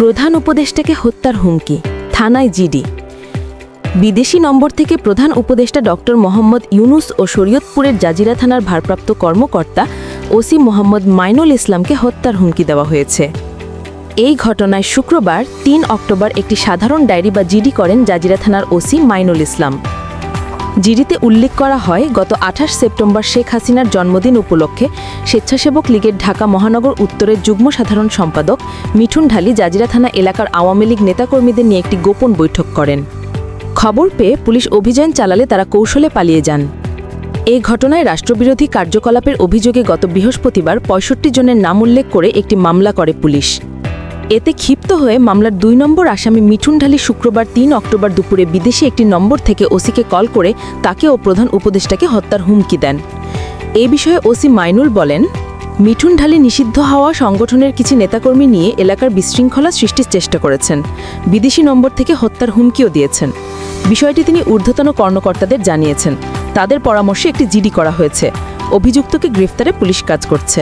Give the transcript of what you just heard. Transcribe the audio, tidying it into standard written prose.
প্রধান উপদেষ্টাকে হত্যার হুমকি, থানায় জিডি। বিদেশি নম্বর থেকে প্রধান উপদেষ্টা ডক্টর মোহাম্মদ ইউনুস ও শরীয়তপুরের জাজিরা থানার ভারপ্রাপ্ত কর্মকর্তা ওসি মোহাম্মদ মাইনুল ইসলামকে হত্যার হুমকি দেওয়া হয়েছে। এই ঘটনায় শুক্রবার ৩ অক্টোবর একটি সাধারণ ডায়েরি বা জিডি করেন জাজিরা থানার ওসি মাইনুল ইসলাম। জিডিতে উল্লেখ করা হয়, গত ২৮ সেপ্টেম্বর শেখ হাসিনার জন্মদিন উপলক্ষে স্বেচ্ছাসেবক লীগের ঢাকা মহানগর উত্তরের যুগ্ম সাধারণ সম্পাদক মিঠুন ঢালী জাজিরা থানা এলাকার আওয়ামী লীগ নেতাকর্মীদের নিয়ে একটি গোপন বৈঠক করেন। খবর পেয়ে পুলিশ অভিযান চালালে তারা কৌশলে পালিয়ে যান। এই ঘটনায় রাষ্ট্রবিরোধী কার্যকলাপের অভিযোগে গত বৃহস্পতিবার ৬৫ জনের নাম উল্লেখ করে একটি মামলা করে পুলিশ। এতে ক্ষিপ্ত হয়ে মামলার ২ নম্বর আসামি মিঠুন ঢালী শুক্রবার ৩ অক্টোবর দুপুরে বিদেশি একটি নম্বর থেকে ওসিকে কল করে তাকে ও প্রধান উপদেষ্টাকে হত্যার হুমকি দেন। এই বিষয়ে ওসি মাইনুল বলেন, মিঠুন ঢালী নিষিদ্ধ হওয়া সংগঠনের কিছু নেতাকর্মী নিয়ে এলাকার বিশৃঙ্খলা সৃষ্টির চেষ্টা করেছেন, বিদেশি নম্বর থেকে হত্যার হুমকিও দিয়েছেন। বিষয়টি তিনি ঊর্ধ্বতন কর্মকর্তাদের জানিয়েছেন। তাদের পরামর্শে একটি জিডি করা হয়েছে। অভিযুক্তকে গ্রেফতারে পুলিশ কাজ করছে।